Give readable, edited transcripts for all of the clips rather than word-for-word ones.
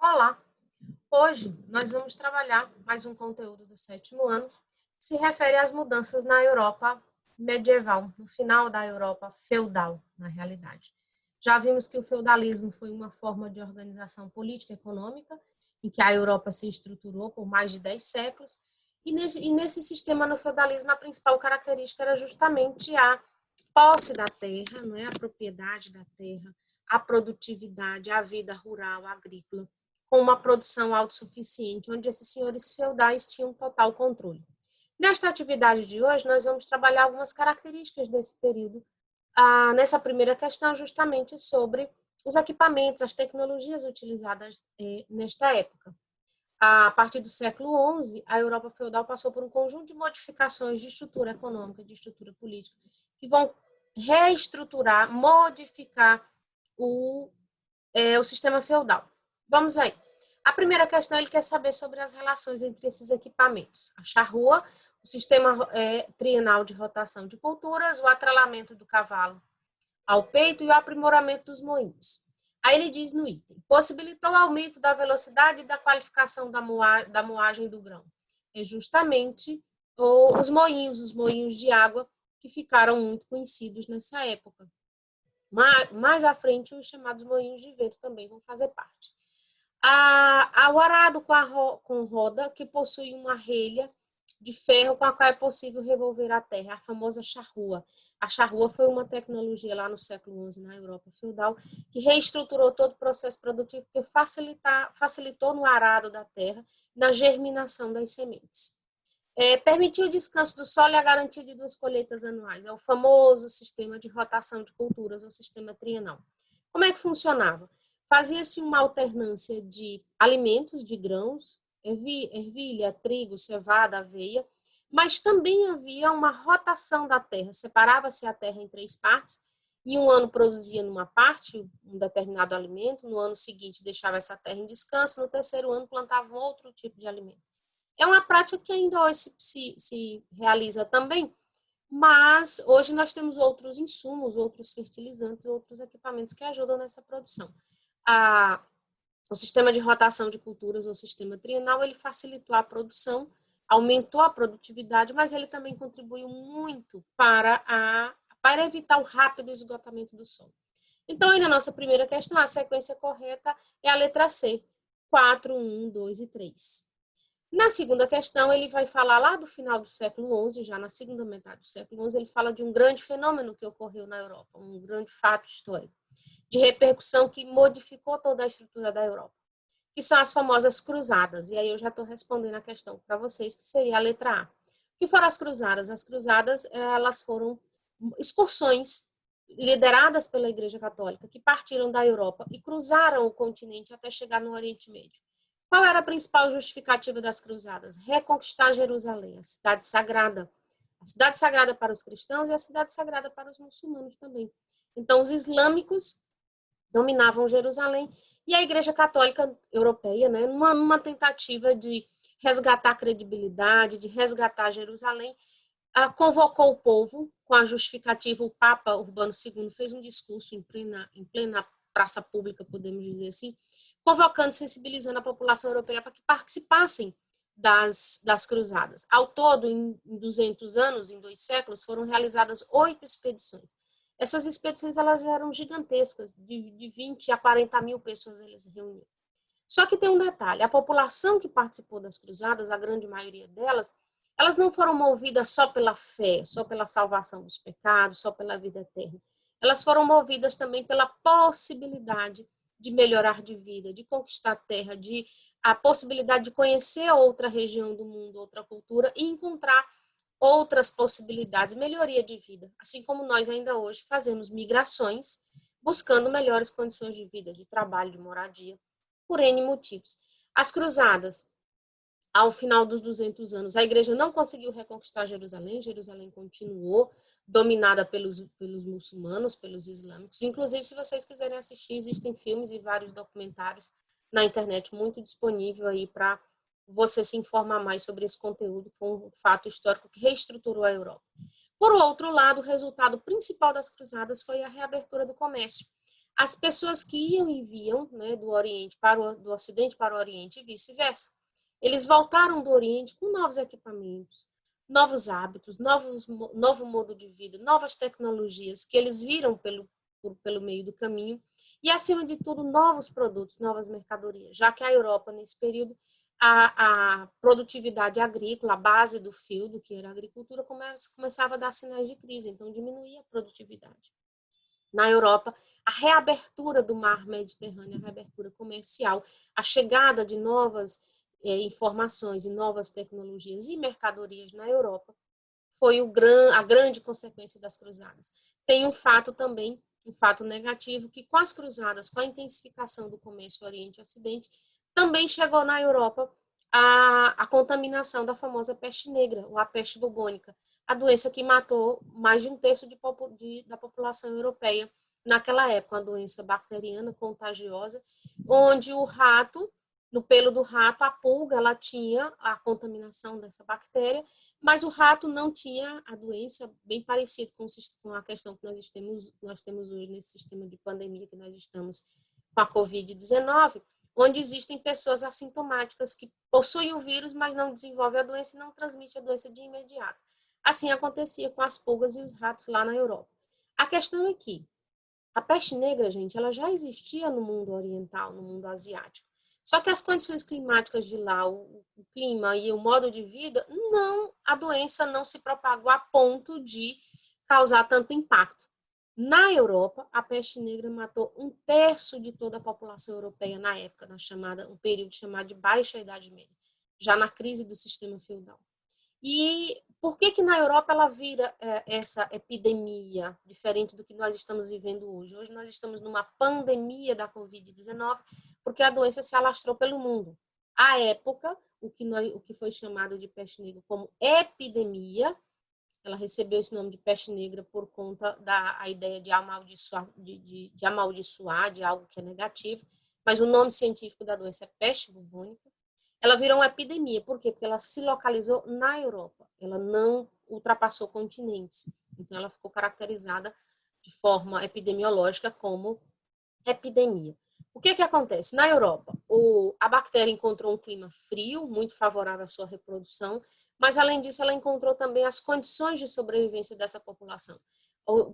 Olá! Hoje nós vamos trabalhar mais um conteúdo do sétimo ano que se refere às mudanças na Europa medieval, no final da Europa feudal, na realidade. Já vimos que o feudalismo foi uma forma de organização política e econômica em que a Europa se estruturou por mais de 10 séculos, e nesse sistema no feudalismo a principal característica era justamente a posse da terra, não é? A propriedade da terra, a produtividade, a vida rural, agrícola, com uma produção autossuficiente, onde esses senhores feudais tinham total controle. Nesta atividade de hoje, nós vamos trabalhar algumas características desse período, nessa primeira questão, justamente sobre os equipamentos, as tecnologias utilizadas nesta época. A partir do século XI, a Europa feudal passou por um conjunto de modificações de estrutura econômica, de estrutura política, que vão reestruturar, modificar o sistema feudal. Vamos aí. A primeira questão, ele quer saber sobre as relações entre esses equipamentos. A charrua, o sistema trienal de rotação de culturas, o atrelamento do cavalo ao peito e o aprimoramento dos moinhos. Aí ele diz no item, possibilitou o aumento da velocidade e da qualificação da moagem do grão. É justamente os moinhos de água que ficaram muito conhecidos nessa época. Mais à frente, os chamados moinhos de vento também vão fazer parte. O arado com roda, que possui uma relha de ferro com a qual é possível revolver a terra, a famosa charrua. A charrua foi uma tecnologia lá no século XI, na Europa feudal, que reestruturou todo o processo produtivo, porque facilitou no arado da terra, na germinação das sementes. Permitiu o descanso do solo e a garantia de 2 colheitas anuais. É o famoso sistema de rotação de culturas, ou sistema trienal. Como é que funcionava? Fazia-se uma alternância de alimentos, de grãos, ervilha, trigo, cevada, aveia, mas também havia uma rotação da terra. Separava-se a terra em 3 partes, e um ano produzia numa parte um determinado alimento, no ano seguinte deixava essa terra em descanso, no terceiro ano plantava outro tipo de alimento. É uma prática que ainda hoje se realiza também, mas hoje nós temos outros insumos, outros fertilizantes, outros equipamentos que ajudam nessa produção. O sistema de rotação de culturas, ou sistema trienal, ele facilitou a produção, aumentou a produtividade, mas ele também contribuiu muito para evitar o rápido esgotamento do solo. Então, aí na nossa primeira questão, a sequência correta é a letra C, 4, 1, 2 e 3. Na segunda questão, ele vai falar lá do final do século XI, já na segunda metade do século XI, ele fala de um grande fenômeno que ocorreu na Europa, um grande fato histórico, de repercussão que modificou toda a estrutura da Europa, que são as famosas cruzadas. E aí eu já estou respondendo a questão para vocês, que seria a letra A. O que foram as cruzadas? As cruzadas, elas foram excursões lideradas pela Igreja Católica, que partiram da Europa e cruzaram o continente até chegar no Oriente Médio. Qual era a principal justificativa das cruzadas? Reconquistar Jerusalém, a cidade sagrada. A cidade sagrada para os cristãos e a cidade sagrada para os muçulmanos também. Então, os islâmicos dominavam Jerusalém e a Igreja Católica Europeia, né, numa tentativa de resgatar a credibilidade, de resgatar Jerusalém, convocou o povo com a justificativa. O Papa Urbano II fez um discurso em plena praça pública, podemos dizer assim, convocando, sensibilizando a população europeia para que participassem das cruzadas. Ao todo, em 200 anos, em 2 séculos, foram realizadas 8 expedições. Essas expedições elas eram gigantescas, de 20 a 40 mil pessoas eles reuniam. Só que tem um detalhe, a população que participou das cruzadas, a grande maioria delas, elas não foram movidas só pela fé, só pela salvação dos pecados, só pela vida eterna. Elas foram movidas também pela possibilidade de melhorar de vida, de conquistar a terra, a possibilidade de conhecer outra região do mundo, outra cultura e encontrar outras possibilidades, melhoria de vida. Assim como nós ainda hoje fazemos migrações, buscando melhores condições de vida, de trabalho, de moradia, por N motivos. As cruzadas, ao final dos 200 anos, a igreja não conseguiu reconquistar Jerusalém, Jerusalém continuou dominada pelos muçulmanos, pelos islâmicos. Inclusive, se vocês quiserem assistir, existem filmes e vários documentários na internet muito disponível aí para você se informar mais sobre esse conteúdo, que foi um fato histórico que reestruturou a Europa. Por outro lado, o resultado principal das cruzadas foi a reabertura do comércio. as pessoas que iam e vinham, né, do Oriente para do Ocidente para o Oriente e vice-versa, eles voltaram do Oriente com novos equipamentos, novos hábitos, novo modo de vida, novas tecnologias que eles viram pelo meio do caminho e, acima de tudo, novos produtos, novas mercadorias, já que a Europa, nesse período, a produtividade agrícola, a base do feudo, que era a agricultura, começava a dar sinais de crise, então diminuía a produtividade. Na Europa, a reabertura do mar Mediterrâneo, a reabertura comercial, a chegada de novas informações e novas tecnologias e mercadorias na Europa foi a grande consequência das cruzadas. Tem um fato também, um fato negativo, que com as cruzadas, com a intensificação do comércio Oriente e Ocidente, também chegou na Europa a contaminação da famosa peste negra, ou a peste bubônica, a doença que matou mais de um terço da população europeia naquela época, uma doença bacteriana contagiosa, onde o rato, no pelo do rato, a pulga, ela tinha a contaminação dessa bactéria, mas o rato não tinha a doença, bem parecido com a questão que nós temos hoje nesse sistema de pandemia que nós estamos com a Covid-19, onde existem pessoas assintomáticas que possuem o vírus, mas não desenvolvem a doença e não transmitem a doença de imediato. Assim acontecia com as pulgas e os ratos lá na Europa. A questão é que a peste negra, gente, ela já existia no mundo oriental, no mundo asiático. Só que as condições climáticas de lá, o clima e o modo de vida, a doença não se propagou a ponto de causar tanto impacto. Na Europa, a peste negra matou um terço de toda a população europeia na época, um período chamado de Baixa Idade Média, já na crise do sistema feudal. E por que na Europa ela vira essa epidemia, diferente do que nós estamos vivendo hoje? Hoje nós estamos numa pandemia da Covid-19, porque a doença se alastrou pelo mundo. À época, o que foi chamado de peste negra como epidemia, ela recebeu esse nome de peste negra por conta da ideia de amaldiçoar, de algo que é negativo, mas o nome científico da doença é peste bubônica. Ela virou uma epidemia. Por quê? Porque ela se localizou na Europa. Ela não ultrapassou continentes. Então, ela ficou caracterizada de forma epidemiológica como epidemia. O que acontece? Na Europa, a bactéria encontrou um clima frio, muito favorável à sua reprodução, mas, além disso, ela encontrou também as condições de sobrevivência dessa população.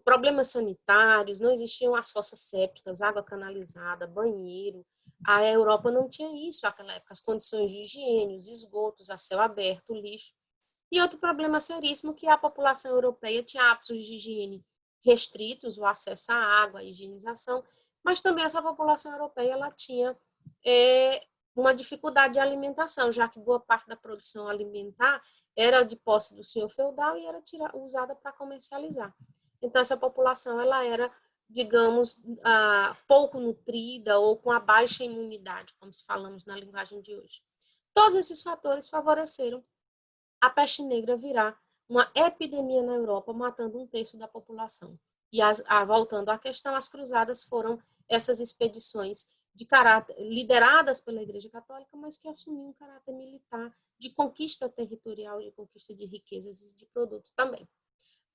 Problemas sanitários, não existiam as fossas sépticas, água canalizada, banheiro. A Europa não tinha isso naquela época, as condições de higiene, os esgotos a céu aberto, lixo. E outro problema seríssimo que a população europeia tinha hábitos de higiene restritos, o acesso à água, a higienização, mas também essa população europeia ela tinha uma dificuldade de alimentação, já que boa parte da produção alimentar era de posse do senhor feudal e era usada para comercializar. Então, essa população ela era, digamos, pouco nutrida ou com a baixa imunidade, como se falamos na linguagem de hoje. Todos esses fatores favoreceram a peste negra virar uma epidemia na Europa, matando um terço da população. E voltando à questão, as cruzadas foram essas expedições lideradas pela Igreja Católica, mas que assumiam um caráter militar, de conquista territorial, de conquista de riquezas e de produtos também.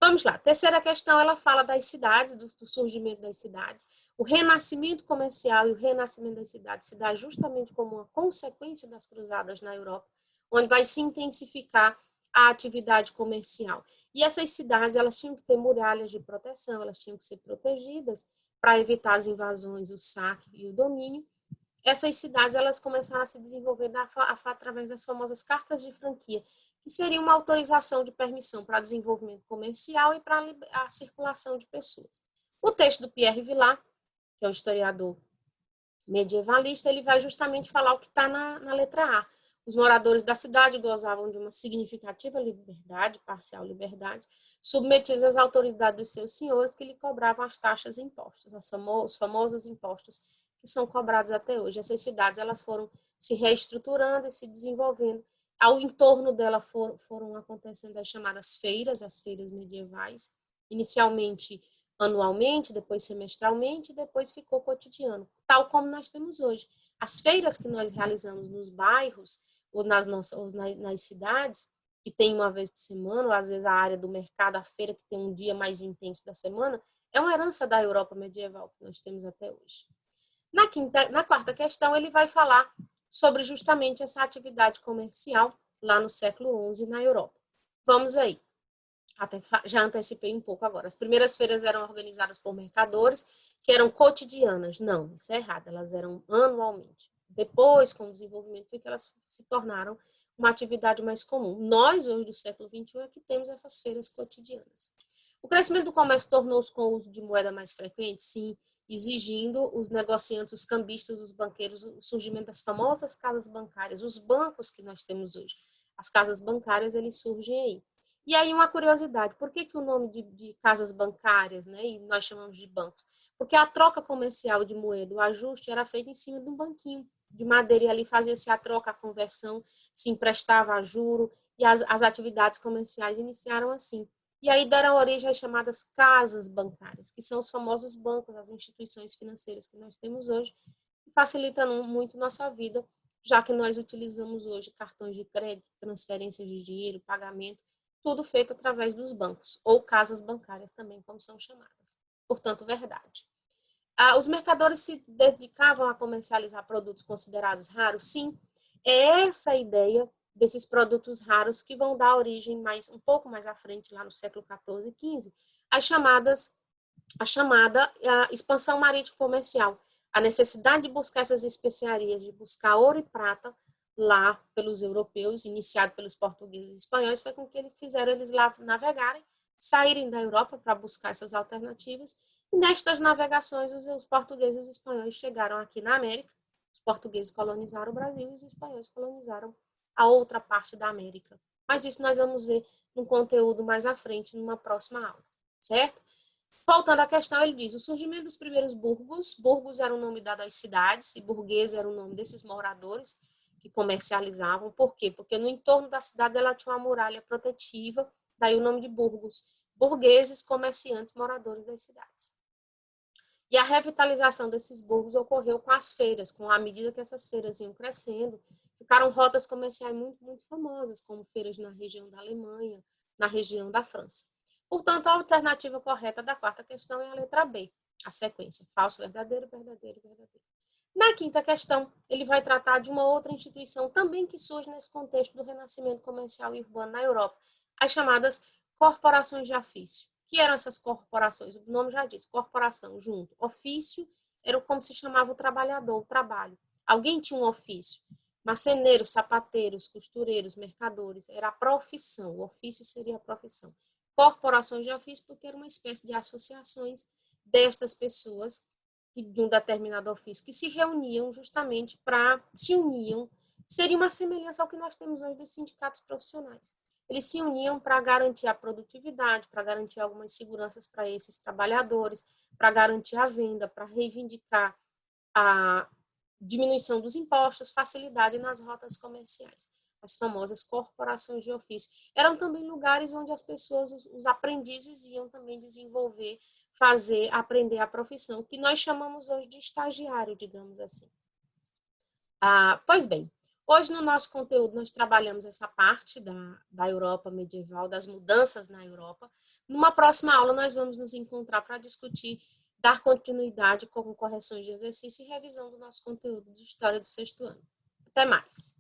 Vamos lá. Terceira questão, ela fala das cidades, do surgimento das cidades. O renascimento comercial e o renascimento das cidades se dá justamente como uma consequência das cruzadas na Europa, onde vai se intensificar a atividade comercial. E essas cidades, elas tinham que ter muralhas de proteção, elas tinham que ser protegidas para evitar as invasões, o saque e o domínio. Essas cidades, elas começaram a se desenvolver através das famosas cartas de franquia, que seria uma autorização de permissão para desenvolvimento comercial e para a circulação de pessoas. O texto do Pierre Vilar, que é um historiador medievalista, ele vai justamente falar o que está na letra A. Os moradores da cidade gozavam de uma significativa liberdade, parcial liberdade, submetidos às autoridades dos seus senhores, que lhe cobravam as taxas e impostos, os famosos impostos que são cobrados até hoje. Essas cidades elas foram se reestruturando e se desenvolvendo. Ao entorno dela foram acontecendo as chamadas feiras, as feiras medievais, inicialmente anualmente, depois semestralmente, e depois ficou cotidiano, tal como nós temos hoje. As feiras que nós realizamos nos bairros ou nas cidades, que tem uma vez por semana, ou às vezes a área do mercado, a feira que tem um dia mais intenso da semana, É uma herança da Europa medieval que nós temos até hoje. Na quarta questão, ele vai falar sobre justamente essa atividade comercial lá no século XI na Europa. Vamos aí. Até já antecipei um pouco agora. As primeiras feiras eram organizadas por mercadores, que eram cotidianas. Não, isso é errado. Elas eram anualmente. Depois, com o desenvolvimento, foi que elas se tornaram uma atividade mais comum. Nós, hoje, do século XXI, é que temos essas feiras cotidianas. O crescimento do comércio tornou-se com o uso de moeda mais frequente, sim, exigindo os negociantes, os cambistas, os banqueiros, o surgimento das famosas casas bancárias, os bancos que nós temos hoje. As casas bancárias, eles surgem aí. E aí uma curiosidade, por que o nome de casas bancárias, né, e nós chamamos de bancos? Porque a troca comercial de moeda, o ajuste era feito em cima de um banquinho de madeira e ali fazia-se a troca, a conversão, se emprestava a juro e as atividades comerciais iniciaram assim. E aí deram origem às chamadas casas bancárias, que são os famosos bancos, as instituições financeiras que nós temos hoje, que facilitam muito nossa vida, já que nós utilizamos hoje cartões de crédito, transferências de dinheiro, pagamento, tudo feito através dos bancos, ou casas bancárias também, como são chamadas. Portanto, verdade. Os mercadores se dedicavam a comercializar produtos considerados raros? Sim, é essa a ideia desses produtos raros que vão dar origem um pouco mais à frente, lá no século XIV e XV, a chamada expansão marítimo comercial. A necessidade de buscar essas especiarias, de buscar ouro e prata lá pelos europeus, iniciado pelos portugueses e espanhóis, foi com que eles fizeram eles lá navegarem, saírem da Europa para buscar essas alternativas. E nestas navegações, os portugueses e os espanhóis chegaram aqui na América. Os portugueses colonizaram o Brasil e os espanhóis colonizaram a outra parte da América. Mas isso nós vamos ver no conteúdo mais à frente, numa próxima aula, certo? Voltando à questão, ele diz, o surgimento dos primeiros burgos, burgos era o nome dado às cidades, e burguês era o nome desses moradores que comercializavam. Por quê? Porque no entorno da cidade ela tinha uma muralha protetiva, daí o nome de burgos. Burgueses, comerciantes, moradores das cidades. E a revitalização desses burgos ocorreu com as feiras, à medida que essas feiras iam crescendo, ficaram rotas comerciais muito, muito famosas, como feiras na região da Alemanha, na região da França. Portanto, a alternativa correta da quarta questão é a letra B, a sequência, falso, verdadeiro, verdadeiro, verdadeiro. Na quinta questão, ele vai tratar de uma outra instituição também que surge nesse contexto do renascimento comercial e urbano na Europa, as chamadas corporações de ofício. O que eram essas corporações? O nome já diz, corporação, junto. Ofício era como se chamava o trabalhador, o trabalho. Alguém tinha um ofício. Marceneiros, sapateiros, costureiros, mercadores, era a profissão. O ofício seria a profissão. Corporações de ofício porque era uma espécie de associações destas pessoas de um determinado ofício que se reuniam justamente se uniam, seria uma semelhança ao que nós temos hoje dos sindicatos profissionais. Eles se uniam para garantir a produtividade, para garantir algumas seguranças para esses trabalhadores, para garantir a venda, para reivindicar a diminuição dos impostos, facilidade nas rotas comerciais. As famosas corporações de ofício. Eram também lugares onde as pessoas, os aprendizes, iam também desenvolver, aprender a profissão, que nós chamamos hoje de estagiário, digamos assim. Pois bem, hoje no nosso conteúdo nós trabalhamos essa parte da Europa medieval, das mudanças na Europa. Numa próxima aula nós vamos nos encontrar para discutir, dar continuidade com correções de exercício e revisão do nosso conteúdo de História do sexto ano. Até mais!